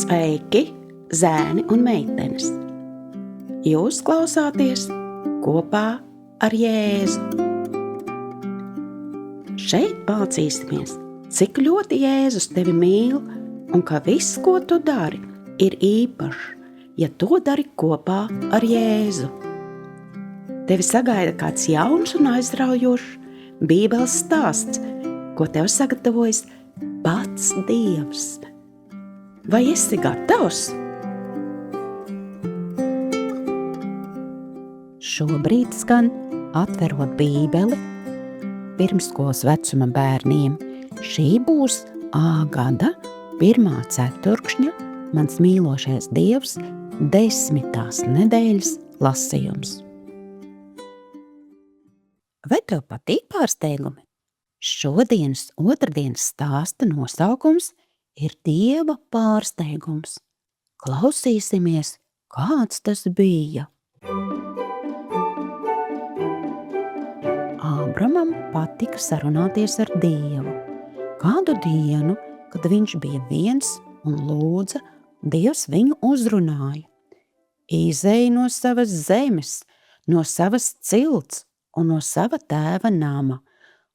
Sveiki, zēni un meitenes! Jūs klausāties kopā ar Jēzu. Šeit mācīsimies, cik ļoti Jēzus tevi mīl un ka viss, ko tu dari, ir īpašs, ja to dari kopā ar Jēzu. Tevi sagaida kāds jauns un aizraujošs Bībeles stāsts, ko tev sagatavojis pats Dievs. Vai esi gatavs? Šobrīd skan atverot Bībeli pirmskolas vecuma bērniem. Šī būs A gada 1. ceturkšņa Mans mīlošais Dievs 10. nedēļas lasījums. Vai tev patīk pārsteigumi? Šodienas otrdienas stāsta nosaukums ir Dieva pārsteigums. Klausīsimies, kāds tas bija. Ābramam patika sarunāties ar Dievu. Kādu dienu, kad viņš bija viens un lūdza, Dievs viņu uzrunāja. Izej no savas zemes, no savas cilts un no sava tēva nama,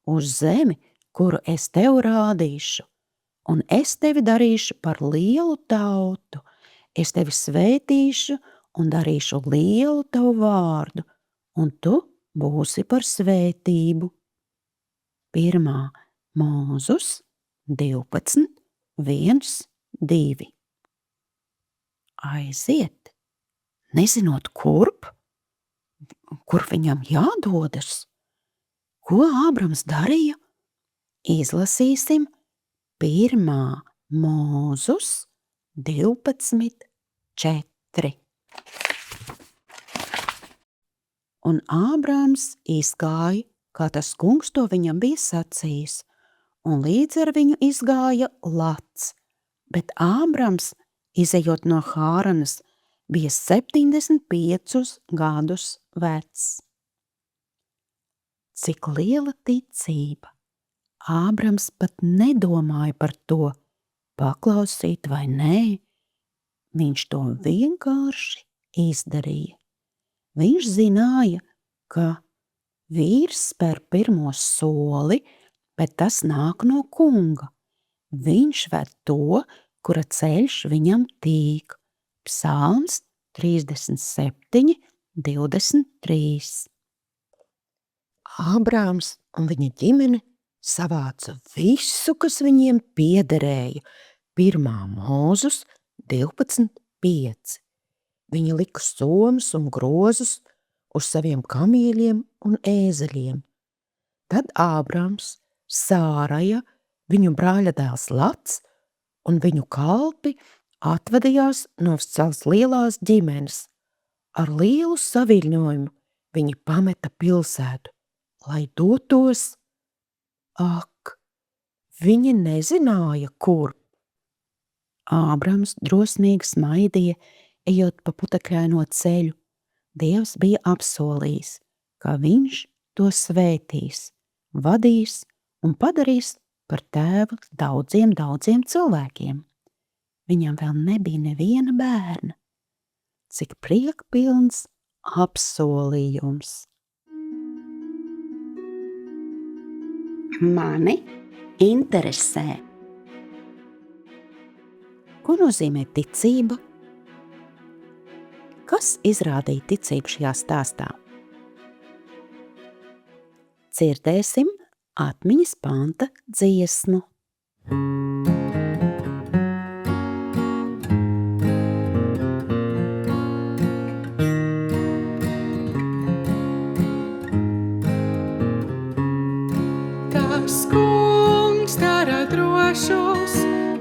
uz zemi, kuru es tev rādīšu. Un es tevi darīšu par lielu tautu, es tevi svētīšu un darīšu lielu tavu vārdu, un tu būsi par svētību. 1. Mūzus 12, 1, 2. Aiziet, nezinot kur viņam jādodas. Ko Ābrams darīja? Izlasīsim 1. Mūzus 12, 4. Un Ābrams izgāja, kā tas kungs to viņam bija sacījis, un līdz ar viņu izgāja Lats, bet Ābrams, izejot no Hāranas, bija 75 gadus vecs. Cik liela ticība! Ābrams pat nedomāja par to, paklausīt vai nē. Viņš to vienkārši izdarīja. Viņš zināja, ka vīrs spēr pirmo soli, bet tas nāk no kunga. Viņš ved to, kura ceļš viņam tīk. Psalms 37, 23. Ābrams un viņa ģimene savāca visu, kas viņiem piederēja. 1. Mūzus 12, 5. Viņi lika somas un grozus uz saviem kamīļiem un ēzeļiem. Tad Ābrams, Sāraja, viņu brāļa dēls Lats un viņu kalpi atvadījās no savas lielās ģimenes. Ar lielu saviļņojumu viņi pameta pilsētu, lai dotos. Ak, viņi nezināja, kur. Ābrams drosmīgi smaidīja, ejot pa putekļaino ceļu. Dievs bija apsolījis, ka viņš to svētīs, vadīs un padarīs par tēvu daudziem cilvēkiem. Viņam vēl nebija neviena bērna. Cik priekpilns apsolījums! Mani interesē. Ko nozīmē ticība? Kas izrādīja ticību šajā stāstā? Dzirdēsim atmiņas panta dziesmu. Tas kungs dara drošus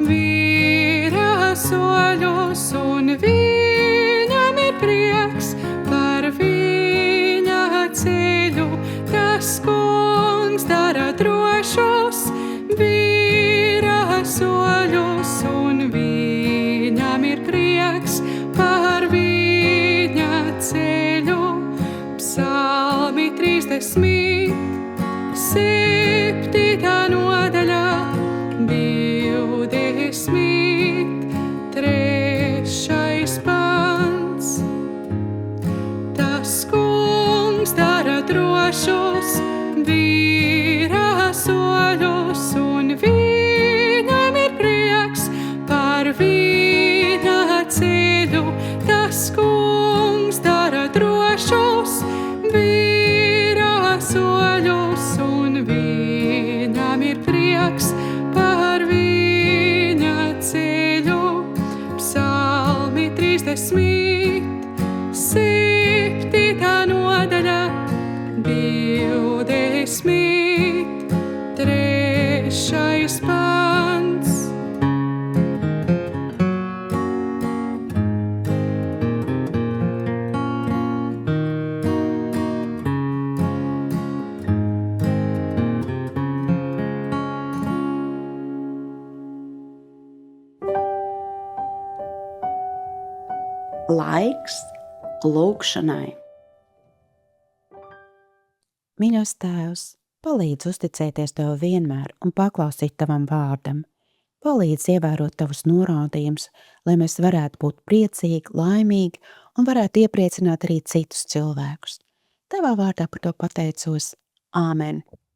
vīra soļus, un viņam ir prieks par viņa ceļu. Tas kungs dara drošus vīra soļus, un viņam ir prieks par viņa ceļu. Psalmi 30. 7. nodaļā 23. soļus, un viņam ir prieks par viņa ceļu. Tas kungs dara drošus vīra soļus, un viņam ir prieks par viņa ceļu. Psalmi 37. nodaļa, 23. pants. Laiks lūgšanai. Mīļos Tēvs, palīdz uzticēties Tev vienmēr un paklausīt Tavam vārdam. Palīdz ievērot Tavus norādījumus, lai mēs varētu būt priecīgi, laimīgi un varētu iepriecināt arī citus cilvēkus. Tavā vārdā par to pateicos. Āmen!